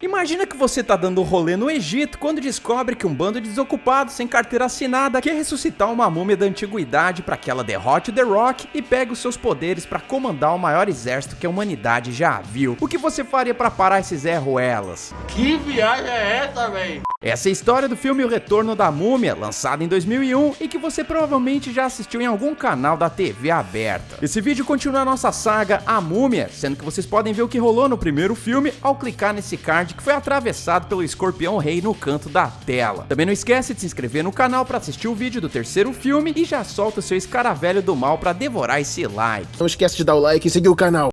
Imagina que você tá dando um rolê no Egito quando descobre que um bando de desocupados sem carteira assinada quer ressuscitar uma múmia da antiguidade para que ela derrote o The Rock e pegue os seus poderes para comandar o maior exército que a humanidade já viu. O que você faria para parar esses Zé Ruelas? Que viagem é essa, véi? Essa é a história do filme O Retorno da Múmia, lançado em 2001 e que você provavelmente já assistiu em algum canal da TV aberta. Esse vídeo continua a nossa saga A Múmia, sendo que vocês podem ver o que rolou no primeiro filme ao clicar nesse card que foi atravessado pelo Escorpião Rei no canto da tela. Também não esquece de se inscrever no canal para assistir o vídeo do terceiro filme e já solta o seu escaravelho do mal para devorar esse like. Não esquece de dar o like e seguir o canal.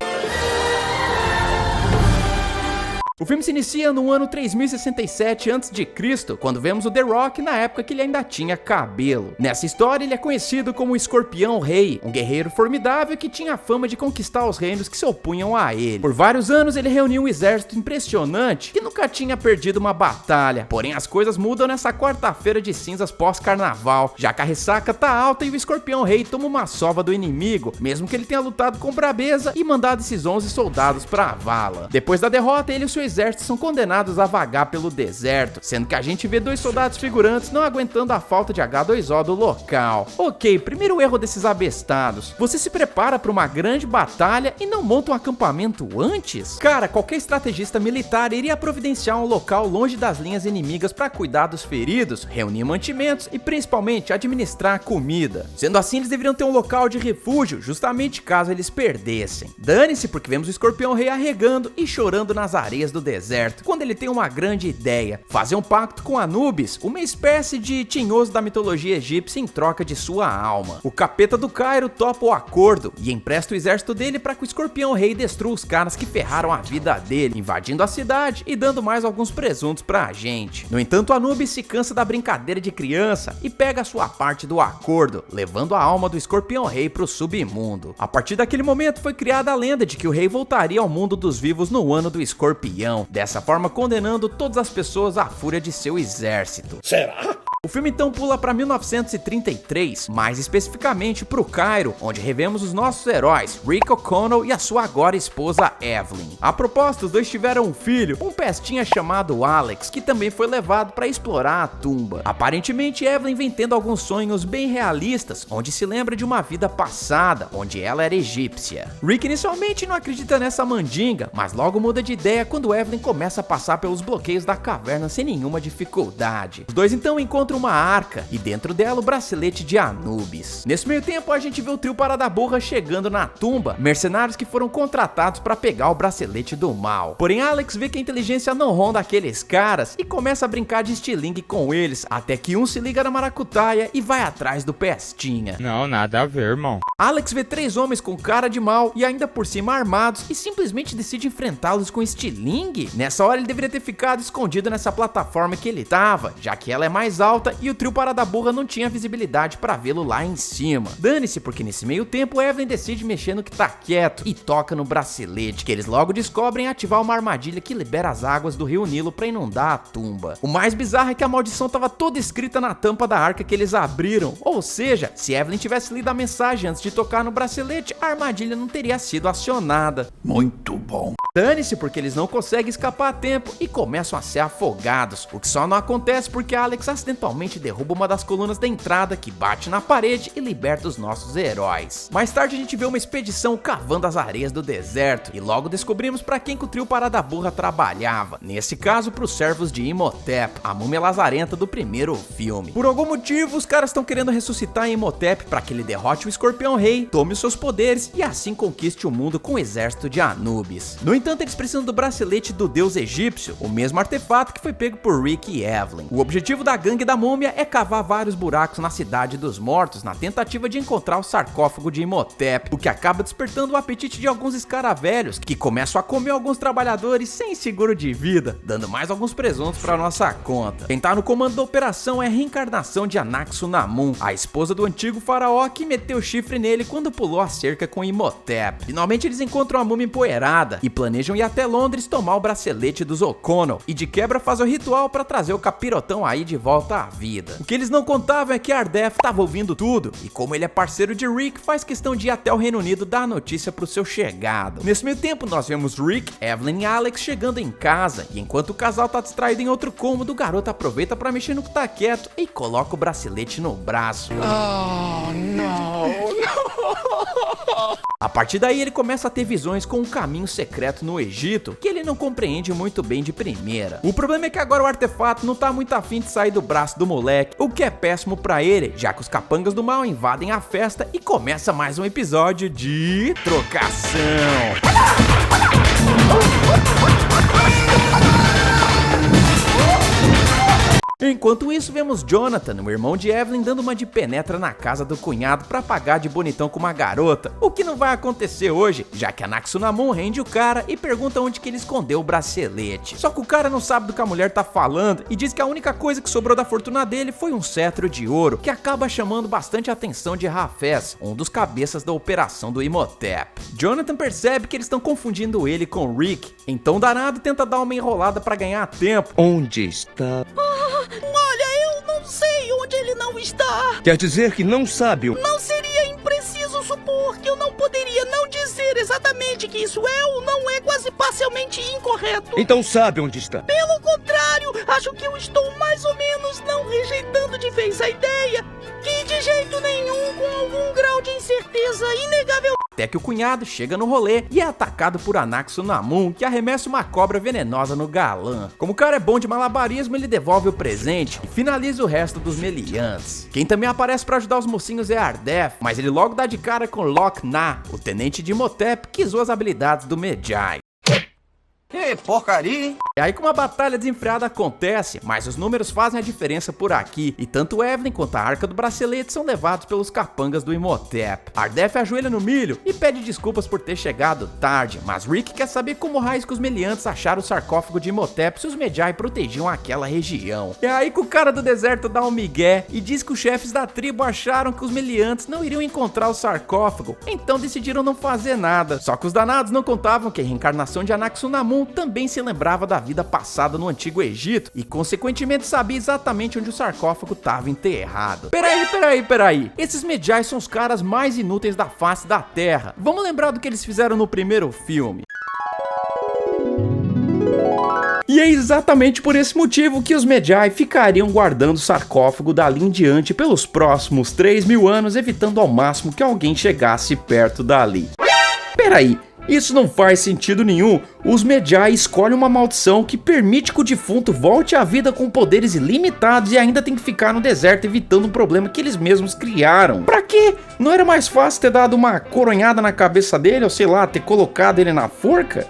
O filme se inicia no ano 3067 a.C., quando vemos o The Rock na época que ele ainda tinha cabelo. Nessa história ele é conhecido como o Escorpião Rei, um guerreiro formidável que tinha a fama de conquistar os reinos que se opunham a ele. Por vários anos ele reuniu um exército impressionante que nunca tinha perdido uma batalha, porém as coisas mudam nessa quarta-feira de cinzas pós-carnaval, já que a ressaca tá alta e o Escorpião Rei toma uma sova do inimigo, mesmo que ele tenha lutado com brabeza e mandado esses 11 soldados pra vala. Depois da derrota ele e o seu exércitos são condenados a vagar pelo deserto, sendo que a gente vê dois soldados figurantes não aguentando a falta de H2O do local. Ok, primeiro erro desses abestados: você se prepara para uma grande batalha e não monta um acampamento antes? Cara, qualquer estrategista militar iria providenciar um local longe das linhas inimigas para cuidar dos feridos, reunir mantimentos e principalmente administrar comida. Sendo assim, eles deveriam ter um local de refúgio justamente caso eles perdessem. Dane-se, porque vemos o Escorpião Rei arregando e chorando nas areias do deserto, quando ele tem uma grande ideia: fazer um pacto com Anubis, uma espécie de tinhoso da mitologia egípcia, em troca de sua alma. O capeta do Cairo topa o acordo e empresta o exército dele para que o Escorpião Rei destrua os caras que ferraram a vida dele, invadindo a cidade e dando mais alguns presuntos pra gente. No entanto, Anubis se cansa da brincadeira de criança e pega a sua parte do acordo, levando a alma do Escorpião Rei pro submundo. A partir daquele momento foi criada a lenda de que o rei voltaria ao mundo dos vivos no ano do escorpião, dessa forma condenando todas as pessoas à fúria de seu exército. Será? O filme então pula para 1933, mais especificamente para o Cairo, onde revemos os nossos heróis, Rick O'Connell e a sua agora esposa Evelyn. A propósito, os dois tiveram um filho, um pestinha chamado Alex, que também foi levado para explorar a tumba. Aparentemente, Evelyn vem tendo alguns sonhos bem realistas, onde se lembra de uma vida passada, onde ela era egípcia. Rick inicialmente não acredita nessa mandinga, mas logo muda de ideia quando Evelyn começa a passar pelos bloqueios da caverna sem nenhuma dificuldade. Os dois então encontram uma arca e dentro dela o bracelete de Anubis. Nesse meio tempo a gente vê o trio Parada Burra chegando na tumba, mercenários que foram contratados para pegar o bracelete do mal. Porém Alex vê que a inteligência não ronda aqueles caras e começa a brincar de estilingue com eles, até que um se liga na maracutaia e vai atrás do pestinha. Não, nada a ver, irmão. Alex vê três homens com cara de mal e ainda por cima armados e simplesmente decide enfrentá-los com estilingue. Nessa hora ele deveria ter ficado escondido nessa plataforma que ele tava, já que ela é mais alta e o trio Parada Burra não tinha visibilidade para vê-lo lá em cima. Dane-se, porque nesse meio tempo Evelyn decide mexer no que tá quieto e toca no bracelete, que eles logo descobrem ativar uma armadilha que libera as águas do rio Nilo para inundar a tumba. O mais bizarro é que a maldição tava toda escrita na tampa da arca que eles abriram, ou seja, se Evelyn tivesse lido a mensagem antes de tocar no bracelete, a armadilha não teria sido acionada. Muito bom. Dane-se, porque eles não conseguem escapar a tempo e começam a ser afogados, o que só não acontece porque Alex acidentalmente derruba uma das colunas da entrada que bate na parede e liberta os nossos heróis. Mais tarde a gente vê uma expedição cavando as areias do deserto e logo descobrimos para quem que o trio Parada Burra trabalhava, nesse caso para os servos de Imhotep, a múmia lazarenta do primeiro filme. Por algum motivo os caras estão querendo ressuscitar Imhotep para que ele derrote o Escorpião Rei, tome os seus poderes e assim conquiste o mundo com o exército de Anubis. No entanto, eles precisam do bracelete do deus egípcio, o mesmo artefato que foi pego por Rick e Evelyn. O objetivo da gangue da múmia é cavar vários buracos na cidade dos mortos na tentativa de encontrar o sarcófago de Imhotep, o que acaba despertando o apetite de alguns escaravelhos que começam a comer alguns trabalhadores sem seguro de vida, dando mais alguns presuntos para nossa conta. Quem tá no comando da operação é a reencarnação de Anaxunamun, a esposa do antigo faraó que meteu chifre nele quando pulou a cerca com Imhotep. Finalmente eles encontram a múmia empoeirada e planejam ir até Londres tomar o bracelete dos O'Connell e de quebra fazer o ritual para trazer o capirotão aí de volta à vida. O que eles não contavam é que Ardeth tava ouvindo tudo, e como ele é parceiro de Rick, faz questão de ir até o Reino Unido dar a notícia pro seu chegado. Nesse meio tempo, nós vemos Rick, Evelyn e Alex chegando em casa, e enquanto o casal tá distraído em outro cômodo, o garoto aproveita pra mexer no que tá quieto e coloca o bracelete no braço. Oh, não. A partir daí ele começa a ter visões com um caminho secreto no Egito, que ele não compreende muito bem de primeira. O problema é que agora o artefato não tá muito afim de sair do braço do moleque, o que é péssimo pra ele, já que os capangas do mal invadem a festa e começa mais um episódio de trocação. Enquanto isso, vemos Jonathan, o irmão de Evelyn, dando uma de penetra na casa do cunhado pra pagar de bonitão com uma garota, o que não vai acontecer hoje, já que a Anck-su-namun rende o cara e pergunta onde que ele escondeu o bracelete. Só que o cara não sabe do que a mulher tá falando e diz que a única coisa que sobrou da fortuna dele foi um cetro de ouro, que acaba chamando bastante a atenção de Hafez, um dos cabeças da operação do Imhotep. Jonathan percebe que eles estão confundindo ele com Rick, então o danado tenta dar uma enrolada pra ganhar tempo. Onde está? Olha, eu não sei onde ele não está. Quer dizer que não sabe? Não seria impreciso supor que eu não poderia não dizer exatamente que isso é ou não é quase parcialmente incorreto. Então sabe onde está? Pelo contrário, acho que eu estou mais ou menos não rejeitando de vez a ideia que de jeito nenhum, com algum grau de incerteza inegável. Até que o cunhado chega no rolê e é atacado por Anck-su-namun, que arremessa uma cobra venenosa no galã. Como o cara é bom de malabarismo, ele devolve o presente e finaliza o resto dos meliantes. Quem também aparece para ajudar os mocinhos é Ardeth, mas ele logo dá de cara com Loc-Na, o tenente de Imhotep que usou as habilidades do Medjay. Que porcaria, hein? E aí que uma batalha desenfreada acontece, mas os números fazem a diferença por aqui, e tanto Evelyn quanto a Arca do Bracelete são levados pelos capangas do Imhotep. Ardeth ajoelha no milho e pede desculpas por ter chegado tarde, mas Rick quer saber como raios que os meliantes acharam o sarcófago de Imhotep se os Medjay protegiam aquela região. E aí que o cara do deserto dá um migué e diz que os chefes da tribo acharam que os meliantes não iriam encontrar o sarcófago, então decidiram não fazer nada. Só que os danados não contavam que a reencarnação de Anck-su-namun também se lembrava da vida passada no Antigo Egito e consequentemente sabia exatamente onde o sarcófago estava enterrado. Peraí, esses Medjay são os caras mais inúteis da face da Terra. Vamos lembrar do que eles fizeram no primeiro filme. E é exatamente por esse motivo que os Medjay ficariam guardando o sarcófago dali em diante pelos próximos 3.000 anos, evitando ao máximo que alguém chegasse perto dali. Peraí, isso não faz sentido nenhum. Os Medjay escolhem uma maldição que permite que o defunto volte à vida com poderes ilimitados e ainda tem que ficar no deserto evitando um problema que eles mesmos criaram. Pra quê? Não era mais fácil ter dado uma coronhada na cabeça dele ou sei lá, ter colocado ele na forca?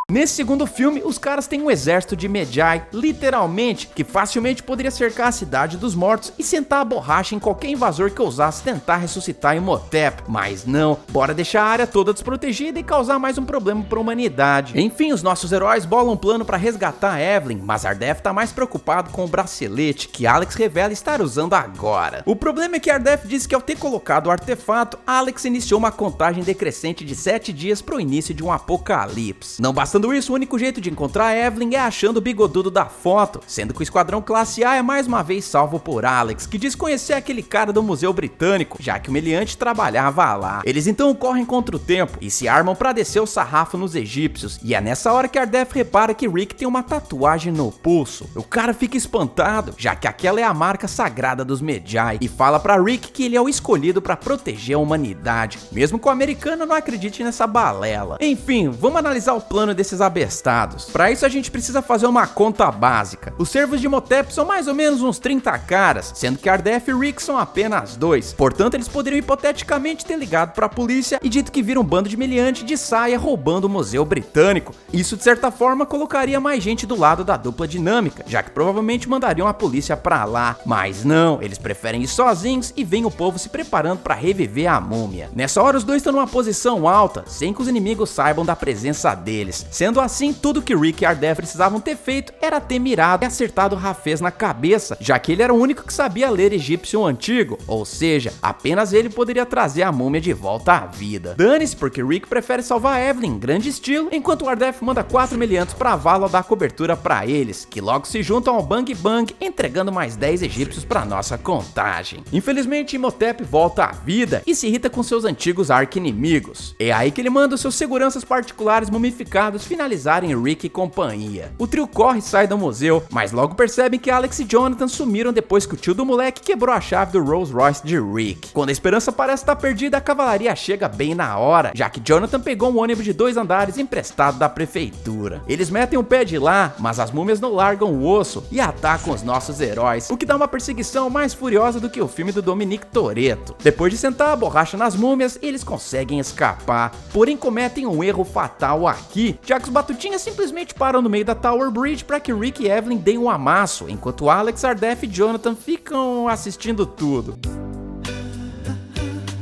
Nesse segundo filme, os caras têm um exército de Medjay, literalmente, que facilmente poderia cercar a cidade dos mortos e sentar a borracha em qualquer invasor que ousasse tentar ressuscitar Imhotep. Mas não, bora deixar a área toda desprotegida e causar mais um problema para a humanidade. Enfim, os nossos heróis bolam um plano para resgatar Evelyn, mas Ardeth tá mais preocupado com o bracelete que Alex revela estar usando agora. O problema é que Ardeth diz que ao ter colocado o artefato, Alex iniciou uma contagem decrescente de 7 dias para o início de um apocalipse. Não bastando isso, o único jeito de encontrar Evelyn é achando o bigodudo da foto, sendo que o esquadrão classe A é mais uma vez salvo por Alex, que diz conhecer aquele cara do Museu Britânico, já que o meliante trabalhava lá. Eles então correm contra o tempo e se armam pra descer o sarrafo nos egípcios, e é nessa hora que Ardeth repara que Rick tem uma tatuagem no pulso. O cara fica espantado, já que aquela é a marca sagrada dos Medjay, e fala pra Rick que ele é o escolhido pra proteger a humanidade, mesmo que o americano não acredite nessa balela. Enfim, vamos analisar o plano desses abestados. Para isso a gente precisa fazer uma conta básica. Os servos de Imhotep são mais ou menos uns 30 caras, sendo que Ardeth e Rick são apenas 2. Portanto, eles poderiam hipoteticamente ter ligado para a polícia e dito que viram um bando de meliante de saia roubando o Museu Britânico. Isso de certa forma colocaria mais gente do lado da dupla dinâmica, já que provavelmente mandariam a polícia para lá. Mas não, eles preferem ir sozinhos e veem o povo se preparando para reviver a múmia. Nessa hora os dois estão numa posição alta, sem que os inimigos saibam da presença deles. Sendo assim, tudo que Rick e Ardeth precisavam ter feito era ter mirado e acertado Rafez na cabeça, já que ele era o único que sabia ler egípcio antigo, ou seja, apenas ele poderia trazer a múmia de volta à vida. Dane-se, porque Rick prefere salvar Evelyn em grande estilo, enquanto Ardeth manda 4 meliantes pra Vala dar cobertura pra eles, que logo se juntam ao Bang Bang, entregando mais 10 egípcios pra nossa contagem. Infelizmente, Imhotep volta à vida e se irrita com seus antigos arqui-inimigos. É aí que ele manda os seus seguranças particulares mumificados finalizarem Rick e companhia. O trio corre e sai do museu, mas logo percebem que Alex e Jonathan sumiram depois que o tio do moleque quebrou a chave do Rolls Royce de Rick. Quando a esperança parece estar perdida, a cavalaria chega bem na hora, já que Jonathan pegou um ônibus de 2 andares emprestado da prefeitura. Eles metem o pé de lá, mas as múmias não largam o osso e atacam os nossos heróis, o que dá uma perseguição mais furiosa do que o filme do Dominique Toretto. Depois de sentar a borracha nas múmias, eles conseguem escapar, porém cometem um erro fatal aqui, já que os batutinhas simplesmente param no meio da Tower Bridge para que Rick e Evelyn deem um amasso, enquanto Alex, Ardeth e Jonathan ficam assistindo tudo.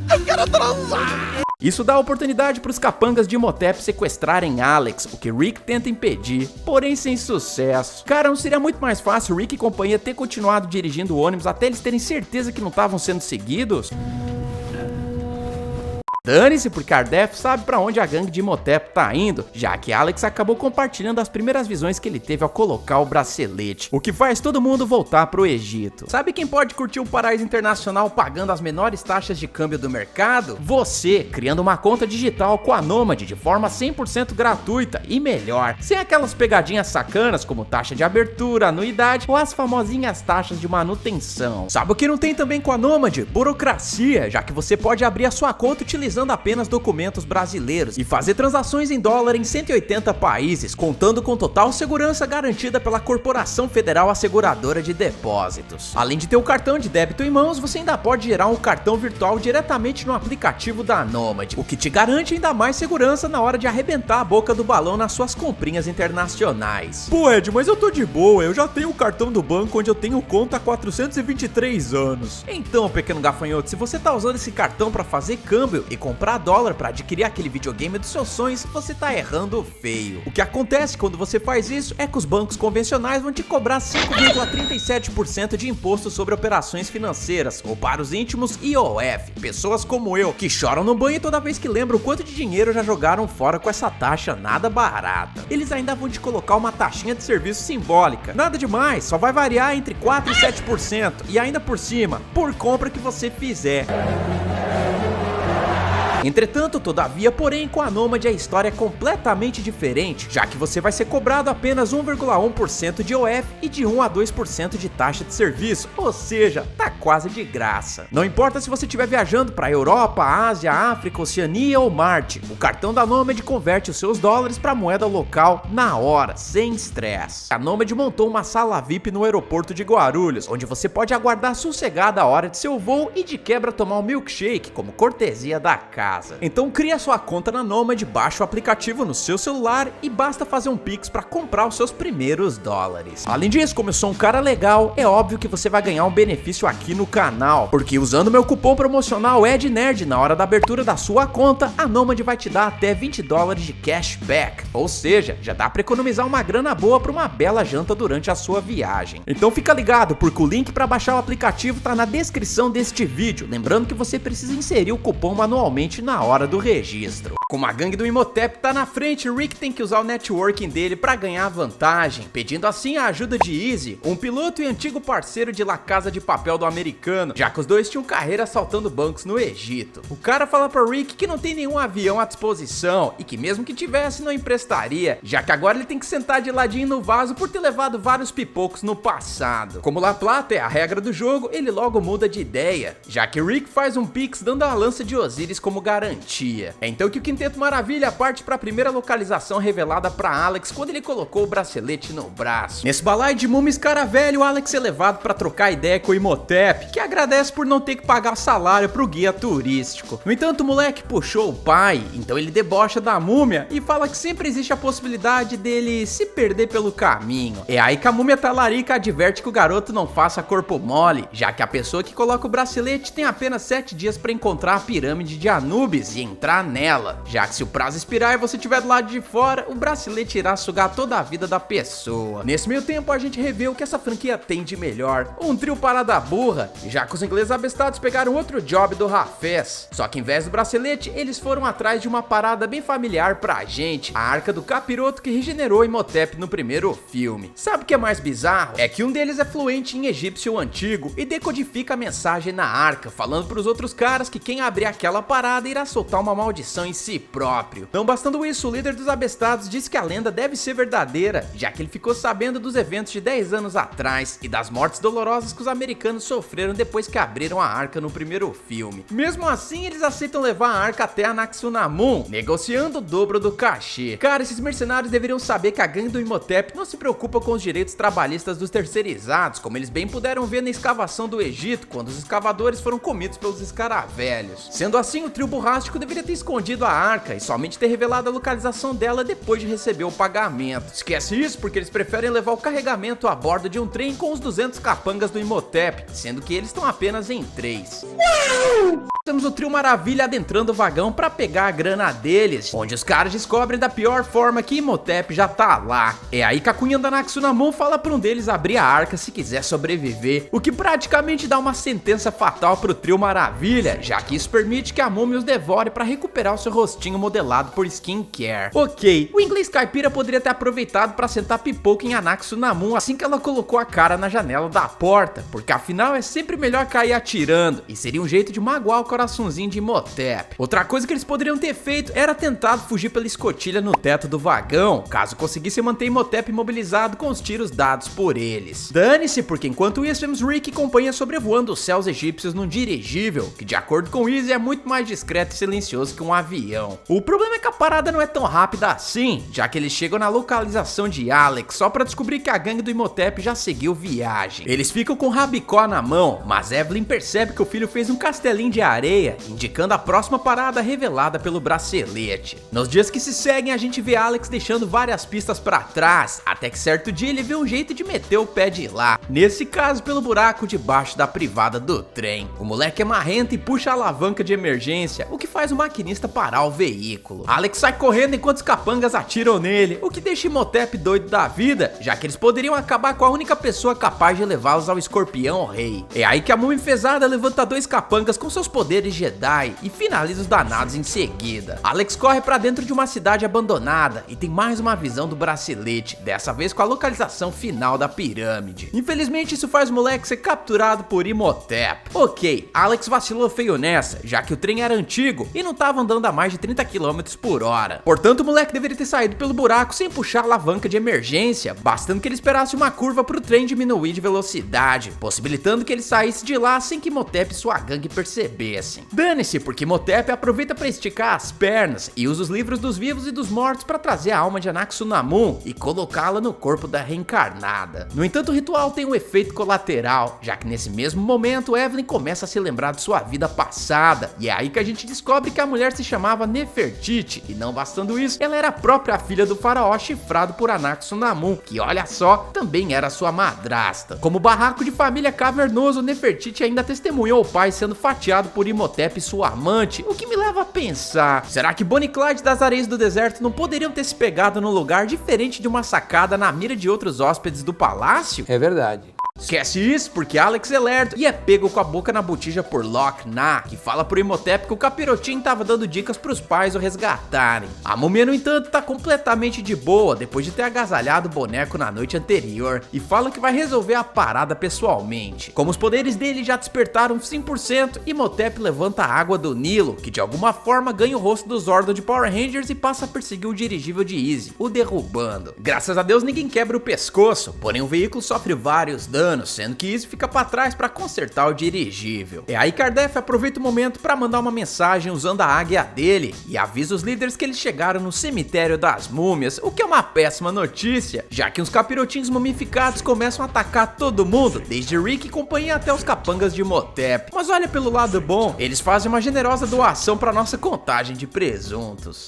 Eu quero transar! Isso dá a oportunidade para os capangas de Imhotep sequestrarem Alex, o que Rick tenta impedir, porém sem sucesso. Cara, não seria muito mais fácil Rick e companhia ter continuado dirigindo o ônibus até eles terem certeza que não estavam sendo seguidos? Dane-se, porque Ardeth sabe pra onde a gangue de Imhotep tá indo, já que Alex acabou compartilhando as primeiras visões que ele teve ao colocar o bracelete, o que faz todo mundo voltar pro Egito. Sabe quem pode curtir um paraíso internacional pagando as menores taxas de câmbio do mercado? Você, criando uma conta digital com a Nomad de forma 100% gratuita e melhor, sem aquelas pegadinhas sacanas como taxa de abertura, anuidade ou as famosinhas taxas de manutenção. Sabe o que não tem também com a Nomad? Burocracia, já que você pode abrir a sua conta utilizando apenas documentos brasileiros e fazer transações em dólar em 180 países, contando com total segurança garantida pela Corporação Federal Asseguradora de Depósitos. Além de ter o cartão de débito em mãos, você ainda pode gerar um cartão virtual diretamente no aplicativo da Nomad, o que te garante ainda mais segurança na hora de arrebentar a boca do balão nas suas comprinhas internacionais. Pô, Ed, mas eu tô de boa, eu já tenho o cartão do banco onde eu tenho conta há 423 anos. Então, pequeno gafanhoto, se você tá usando esse cartão pra fazer câmbio e comprar dólar para adquirir aquele videogame dos seus sonhos, você tá errando feio. O que acontece quando você faz isso é que os bancos convencionais vão te cobrar 5,37% de imposto sobre operações financeiras, ou para os íntimos, IOF, pessoas como eu, que choram no banho toda vez que lembram o quanto de dinheiro já jogaram fora com essa taxa nada barata. Eles ainda vão te colocar uma taxinha de serviço simbólica, nada demais, só vai variar entre 4% e 7%, e ainda por cima, por compra que você fizer. Entretanto, todavia, porém, com a Nomad a história é completamente diferente, já que você vai ser cobrado apenas 1,1% de IOF e de 1 a 2% de taxa de serviço, ou seja, tá quase de graça. Não importa se você estiver viajando para Europa, Ásia, África, Oceania ou Marte, o cartão da Nomad converte os seus dólares para moeda local na hora, sem estresse. A Nomad montou uma sala VIP no aeroporto de Guarulhos, onde você pode aguardar sossegada a hora de seu voo e de quebra tomar um milkshake como cortesia da casa. Então cria sua conta na Nomad, baixa o aplicativo no seu celular e basta fazer um Pix para comprar os seus primeiros dólares. Além disso, como eu sou um cara legal, é óbvio que você vai ganhar um benefício aqui no canal, porque usando meu cupom promocional EDNERD na hora da abertura da sua conta, a Nomad vai te dar até 20 dólares de cashback, ou seja, já dá para economizar uma grana boa para uma bela janta durante a sua viagem. Então fica ligado, porque o link para baixar o aplicativo tá na descrição deste vídeo, lembrando que você precisa inserir o cupom manualmente na hora do registro. Como a gangue do Imhotep tá na frente, Rick tem que usar o networking dele para ganhar vantagem, pedindo assim a ajuda de Easy, um piloto e antigo parceiro de La Casa de Papel do americano, já que os dois tinham carreira assaltando bancos no Egito. O cara fala pra Rick que não tem nenhum avião à disposição e que mesmo que tivesse não emprestaria, já que agora ele tem que sentar de ladinho no vaso por ter levado vários pipocos no passado. Como La Plata é a regra do jogo, ele logo muda de ideia, já que Rick faz um pix dando a lança de Osíris como garantia. É então que o Quinteto Maravilha parte para a primeira localização revelada para Alex quando ele colocou o bracelete no braço. Nesse balaio de múmias cara velho, Alex é levado para trocar ideia com o Imhotep, que agradece por não ter que pagar salário pro guia turístico. No entanto, o moleque puxou o pai, então ele debocha da múmia e fala que sempre existe a possibilidade dele se perder pelo caminho. É aí que a múmia talarica adverte que o garoto não faça corpo mole, já que a pessoa que coloca o bracelete tem apenas 7 dias para encontrar a pirâmide de Anubis e entrar nela. já que se o prazo expirar e você estiver do lado de fora, o bracelete irá sugar toda a vida da pessoa. Nesse meio tempo, a gente revê o que essa franquia tem de melhor, um trio parada burra, já que os ingleses abestados pegaram outro job do Rafés. Só que em vez do bracelete, eles foram atrás de uma parada bem familiar pra gente, a arca do capiroto que regenerou Imhotep no primeiro filme. Sabe o que é mais bizarro? É que um deles é fluente em egípcio antigo e decodifica a mensagem na arca, falando pros outros caras que quem abrir aquela parada irá soltar uma maldição em si próprio. Não bastando isso, o líder dos abestados disse que a lenda deve ser verdadeira, já que ele ficou sabendo dos eventos de 10 anos atrás e das mortes dolorosas que os americanos sofreram depois que abriram a arca no primeiro filme. Mesmo assim, eles aceitam levar a arca até Anaxunamun, negociando o dobro do cachê. Cara, esses mercenários deveriam saber que a gangue do Imhotep não se preocupa com os direitos trabalhistas dos terceirizados, como eles bem puderam ver na escavação do Egito, quando os escavadores foram comidos pelos escaravelhos. Sendo assim, o trio burrástico deveria ter escondido a arca e somente ter revelado a localização dela depois de receber o pagamento. Esquece isso porque eles preferem levar o carregamento a bordo de um trem com os 200 capangas do Imhotep, sendo que eles estão apenas em 3. Temos o trio Maravilha adentrando o vagão pra pegar a grana deles, onde os caras descobrem da pior forma que Imhotep já tá lá. É aí que a Cunha da Anaxunamun fala pra um deles abrir a arca se quiser sobreviver, o que praticamente dá uma sentença fatal pro trio Maravilha, já que isso permite que a múmia os devore pra recuperar o seu rostinho modelado por skincare. Ok, o inglês caipira poderia ter aproveitado pra sentar pipoca em Anaxunamun assim que ela colocou a cara na janela da porta, porque afinal é sempre melhor cair atirando, e seria um jeito de magoar o coraçãozinho de Imhotep. Outra coisa que eles poderiam ter feito era tentado fugir pela escotilha no teto do vagão, caso conseguissem manter Imhotep imobilizado com os tiros dados por eles. Dane-se, porque enquanto isso vemos Rick e companhia sobrevoando os céus egípcios num dirigível, que de acordo com Izzy é muito mais discreto e silencioso que um avião. O problema é que a parada não é tão rápida assim, já que eles chegam na localização de Alex só pra descobrir que a gangue do Imhotep já seguiu viagem. Eles ficam com rabicó na mão, mas Evelyn percebe que o filho fez um castelinho de areia, indicando a próxima parada revelada pelo bracelete. Nos dias que se seguem, a gente vê Alex deixando várias pistas pra trás, até que certo dia ele vê um jeito de meter o pé de lá, nesse caso pelo buraco debaixo da privada do trem. O moleque é marrento e puxa a alavanca de emergência, o que faz o maquinista parar o veículo. Alex sai correndo enquanto os capangas atiram nele, o que deixa Imhotep doido da vida, já que eles poderiam acabar com a única pessoa capaz de levá-los ao escorpião rei. É aí que a múmia enfesada levanta 2 capangas com seus poderes Jedi e finaliza os danados em seguida. Alex corre pra dentro de uma cidade abandonada e tem mais uma visão do bracelete, dessa vez com a localização final da pirâmide. Infelizmente isso faz o moleque ser capturado por Imhotep. Ok, Alex vacilou feio nessa, já que o trem era antigo e não tava andando a mais de 30 km por hora. Portanto o moleque deveria ter saído pelo buraco sem puxar a alavanca de emergência, bastando que ele esperasse uma curva pro trem diminuir de velocidade, possibilitando que ele saísse de lá sem que Imhotep e sua gangue percebessem. Dane-se, porque Imhotep aproveita para esticar as pernas e usa os livros dos vivos e dos mortos para trazer a alma de Anaxunamun e colocá-la no corpo da reencarnada. No entanto, o ritual tem um efeito colateral, já que nesse mesmo momento Evelyn começa a se lembrar de sua vida passada, e é aí que a gente descobre que a mulher se chamava Nefertiti, e não bastando isso, ela era a própria filha do faraó chifrado por Anaxunamun, que olha só, também era sua madrasta. Como barraco de família cavernoso, Nefertiti ainda testemunhou o pai sendo fatiado por Imhotep e sua amante, o que me leva a pensar, será que Bonnie e Clyde das areias do deserto não poderiam ter se pegado num lugar diferente de uma sacada na mira de outros hóspedes do palácio? É verdade. Esquece isso, porque Alex é lerdo e é pego com a boca na botija por Loch Na, que fala pro Imhotep que o capirotinho tava dando dicas pros pais o resgatarem. A múmia, no entanto, tá completamente de boa depois de ter agasalhado o boneco na noite anterior e fala que vai resolver a parada pessoalmente. Como os poderes dele já despertaram 100%, Imhotep levanta a água do Nilo, que de alguma forma ganha o rosto do Zordon de Power Rangers e passa a perseguir o dirigível de Izzy, o derrubando. Graças a Deus ninguém quebra o pescoço, porém o veículo sofre vários danos, sendo que Izzy fica pra trás pra consertar o dirigível. É aí que Ardef aproveita o momento pra mandar uma mensagem usando a águia dele e avisa os líderes que eles chegaram no cemitério das múmias, o que é uma péssima notícia, já que os capirotinhos mumificados começam a atacar todo mundo, desde Rick e companhia até os capangas de Imhotep. Mas olha pelo lado bom, eles fazem uma generosa doação pra nossa contagem de presuntos.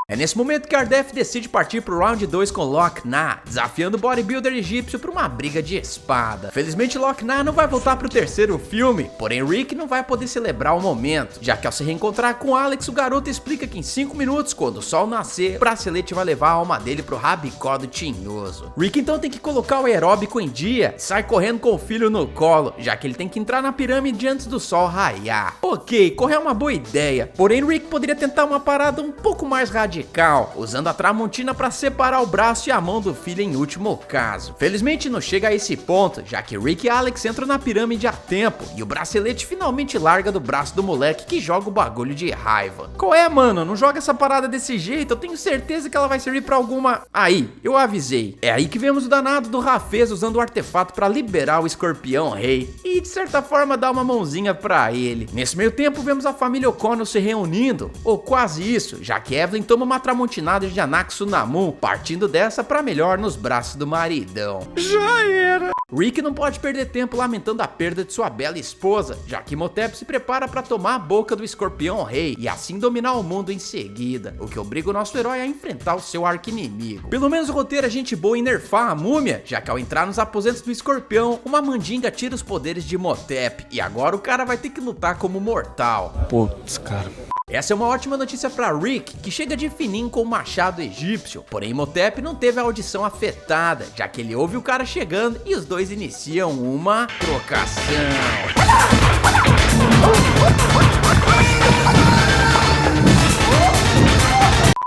É nesse momento que Ardef decide partir pro round 2 com Loc Na, desafiando o bodybuilder egípcio pra uma briga de espada. Felizmente Loc Na não vai voltar pro terceiro filme, porém Rick não vai poder celebrar o momento, já que ao se reencontrar com Alex, o garoto explica que em 5 minutos, quando o sol nascer, o bracelete vai levar a alma dele pro rabicó tinhoso. Rick então tem que colocar o aeróbico em dia e sai correndo com o filho no colo, já que ele tem que entrar na pirâmide antes do sol raiar. Ok, correr é uma boa ideia, porém Rick poderia tentar uma parada um pouco mais radical, usando a Tramontina para separar o braço e a mão do filho em último caso. Felizmente não chega a esse ponto, já que Rick e Alex entram na pirâmide a tempo e o bracelete finalmente larga do braço do moleque, que joga o bagulho de raiva. Qual é, mano? Não joga essa parada desse jeito, eu tenho certeza que ela vai servir pra alguma... Aí, eu avisei. É aí que vemos o danado do Rafez usando o artefato pra liberar o Escorpião Rei e de certa forma dar uma mãozinha pra ele. Nesse meio tempo vemos a família O'Connell se reunindo, ou quase isso, já que Evelyn toma uma tramontinada de Anck-su-namun, partindo dessa pra melhor nos braços do maridão. Já era! Rick não pode perder tempo lamentando a perda de sua bela esposa, já que Imhotep se prepara para tomar a boca do Escorpião Rei e assim dominar o mundo em seguida, o que obriga o nosso herói a enfrentar o seu arqui-inimigo. Pelo menos o roteiro é gente boa em nerfar a múmia, já que ao entrar nos aposentos do Escorpião, uma mandinga tira os poderes de Imhotep e agora o cara vai ter que lutar como mortal. Putz, cara. Essa é uma ótima notícia pra Rick, que chega de fininho com o machado egípcio, porém Imhotep não teve a audição afetada, já que ele ouve o cara chegando e os dois iniciam uma trocação.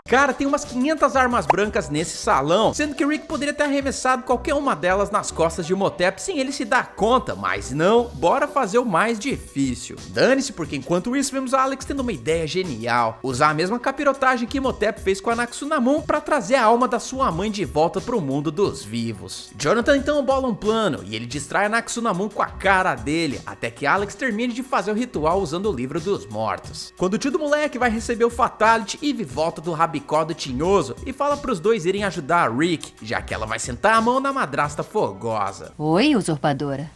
Cara, tem umas 500 armas brancas nesse salão, sendo que Rick poderia ter arremessado qualquer uma delas nas costas de Imhotep sem ele se dar conta, mas não, bora fazer o mais difícil. Dane-se, porque enquanto isso vemos a Alex tendo uma ideia genial, usar a mesma capirotagem que Imhotep fez com a Anck-su-namun pra trazer a alma da sua mãe de volta pro mundo dos vivos. Jonathan então bola um plano e ele distrai a Anck-su-namun com a cara dele, até que Alex termine de fazer o ritual usando o livro dos mortos. Quando o tio do moleque vai receber o Fatality, Eve volta do rabicó tinhoso e fala pros dois irem ajudar a Rick, já que ela vai sentar a mão na madrasta fogosa. Oi, usurpadora.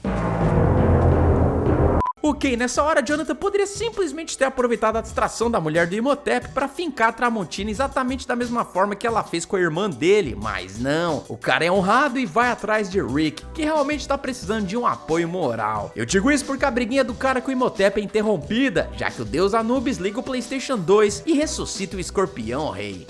Ok, nessa hora Jonathan poderia simplesmente ter aproveitado a distração da mulher do Imhotep para fincar a Tramontina exatamente da mesma forma que ela fez com a irmã dele, mas não, o cara é honrado e vai atrás de Rick, que realmente tá precisando de um apoio moral. Eu digo isso porque a briguinha do cara com o Imhotep é interrompida, já que o deus Anubis liga o PlayStation 2 e ressuscita o Escorpião Rei.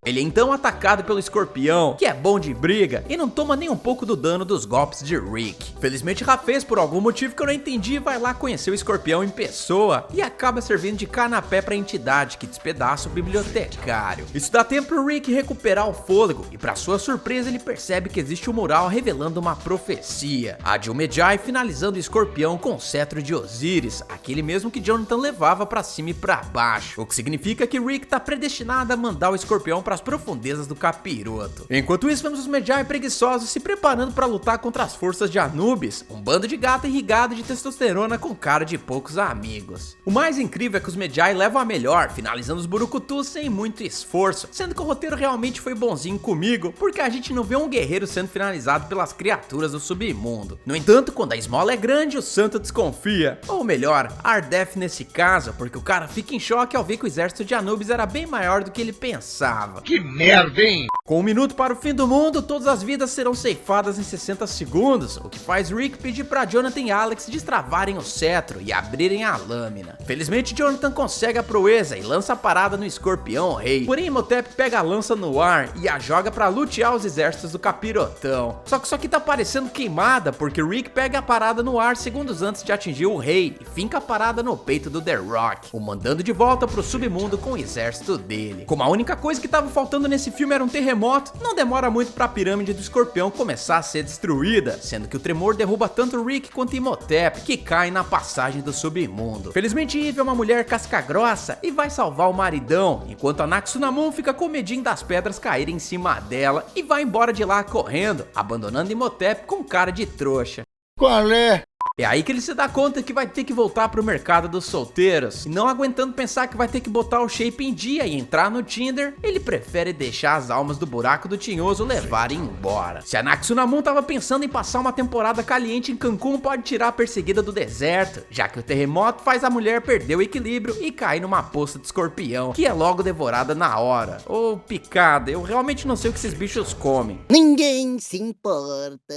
Ele é então atacado pelo Escorpião, que é bom de briga e não toma nem um pouco do dano dos golpes de Rick. Felizmente Rafez, por algum motivo que eu não entendi, vai lá conhecer o Escorpião em pessoa e acaba servindo de canapé pra entidade que despedaça o bibliotecário. Isso dá tempo pro Rick recuperar o fôlego e pra sua surpresa ele percebe que existe um mural revelando uma profecia, a de um Medjay finalizando o Escorpião com o cetro de Osíris, aquele mesmo que Jonathan levava pra cima e pra baixo, o que significa que Rick tá predestinado a mandar o Escorpião para as profundezas do capiroto. Enquanto isso, vemos os Medjay preguiçosos se preparando para lutar contra as forças de Anubis, um bando de gato irrigado de testosterona com cara de poucos amigos. O mais incrível é que os Medjay levam a melhor, finalizando os Burukutus sem muito esforço, sendo que o roteiro realmente foi bonzinho comigo, porque a gente não vê um guerreiro sendo finalizado pelas criaturas do submundo. No entanto, quando a esmola é grande, o santo desconfia, ou melhor, Ardef nesse caso, porque o cara fica em choque ao ver que o exército de Anubis era bem maior do que ele pensava. Que merda, hein? Com 1 minuto para o fim do mundo, todas as vidas serão ceifadas em 60 segundos, o que faz Rick pedir para Jonathan e Alex destravarem o cetro e abrirem a lâmina. Felizmente Jonathan consegue a proeza e lança a parada no Escorpião Rei, porém Imhotep pega a lança no ar e a joga para lutear os exércitos do capirotão. Só que isso aqui tá parecendo queimada, porque Rick pega a parada no ar segundos antes de atingir o rei e finca a parada no peito do The Rock, o mandando de volta pro submundo com o exército dele. Como a única coisa que tava faltando nesse filme era um terremoto, não demora muito pra pirâmide do Escorpião começar a ser destruída, sendo que o tremor derruba tanto Rick quanto Imhotep, que caem na passagem do submundo. Felizmente Eve é uma mulher casca grossa e vai salvar o maridão, enquanto a Anck-su-namun fica com medinho das pedras caírem em cima dela e vai embora de lá correndo, abandonando Imhotep com cara de trouxa. Qual é? É aí que ele se dá conta que vai ter que voltar pro mercado dos solteiros. E não aguentando pensar que vai ter que botar o shape em dia e entrar no Tinder, ele prefere deixar as almas do buraco do tinhoso levarem embora. Se a Naxunamun tava pensando em passar uma temporada caliente em Cancún, pode tirar a perseguida do deserto, já que o terremoto faz a mulher perder o equilíbrio e cair numa poça de escorpião, que é logo devorada na hora. Ou picada, eu realmente não sei o que esses bichos comem. Ninguém se importa.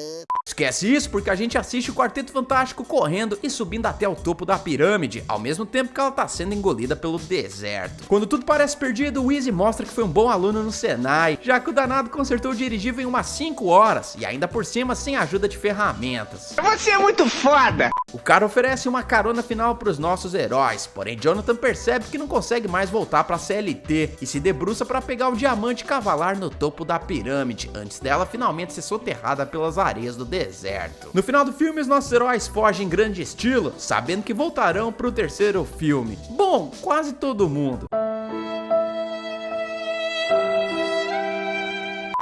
Esquece isso porque a gente assiste o Quarteto Fantástico correndo e subindo até o topo da pirâmide, ao mesmo tempo que ela tá sendo engolida pelo deserto. Quando tudo parece perdido, o Easy mostra que foi um bom aluno no Senai, já que o danado consertou o dirigível em umas 5 horas, e ainda por cima sem ajuda de ferramentas. Você é muito foda! O cara oferece uma carona final pros nossos heróis, porém Jonathan percebe que não consegue mais voltar pra CLT e se debruça pra pegar o diamante cavalar no topo da pirâmide, antes dela finalmente ser soterrada pelas areias do deserto. No final do filme, os nossos heróis fogem em grande estilo, sabendo que voltarão pro terceiro filme. Bom, quase todo mundo.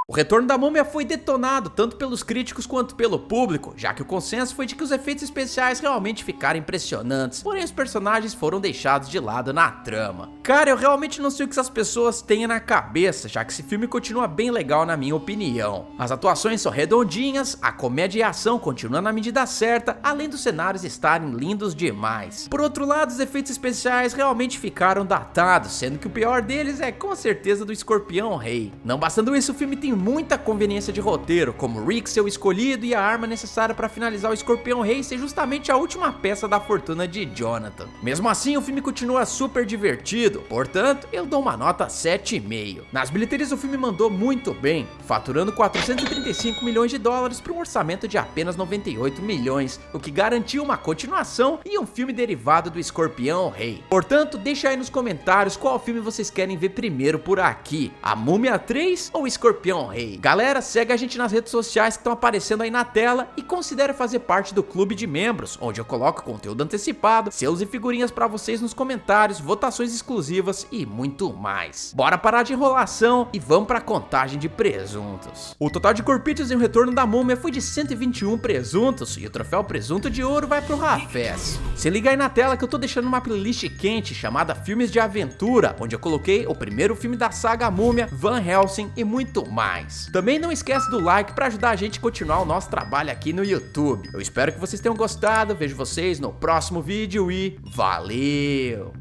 O Retorno da Múmia foi detonado tanto pelos críticos quanto pelo público, já que o consenso foi de que os efeitos especiais realmente ficaram impressionantes, porém os personagens foram deixados de lado na trama. Cara, eu realmente não sei o que essas pessoas têm na cabeça, já que esse filme continua bem legal na minha opinião. As atuações são redondinhas, a comédia e a ação continuam na medida certa, além dos cenários estarem lindos demais. Por outro lado, os efeitos especiais realmente ficaram datados, sendo que o pior deles é com certeza do Escorpião Rei. Não bastando isso, o filme tem muita conveniência de roteiro, como Rick ser o escolhido e a arma necessária para finalizar o Escorpião Rei ser justamente a última peça da fortuna de Jonathan. Mesmo assim, o filme continua super divertido, portanto, eu dou uma nota 7,5. Nas bilheterias, o filme mandou muito bem, faturando 435 milhões de dólares para um orçamento de apenas 98 milhões, o que garantiu uma continuação e um filme derivado do Escorpião Rei. Portanto, deixa aí nos comentários qual filme vocês querem ver primeiro por aqui, A Múmia 3 ou Escorpião Rei. Galera, segue a gente nas redes sociais que estão aparecendo aí na tela e considere fazer parte do clube de membros, onde eu coloco conteúdo antecipado, selos e figurinhas pra vocês nos comentários, votações exclusivas e muito mais. Bora parar de enrolação e vamos pra contagem de presuntos. O total de corpitos em O Retorno da Múmia foi de 121 presuntos e o troféu presunto de ouro vai pro Rafés. Se liga aí na tela que eu tô deixando uma playlist quente chamada Filmes de Aventura, onde eu coloquei o primeiro filme da saga Múmia, Van Helsing e muito mais. Também não esquece do like para ajudar a gente a continuar o nosso trabalho aqui no YouTube. Eu espero que vocês tenham gostado, vejo vocês no próximo vídeo e valeu!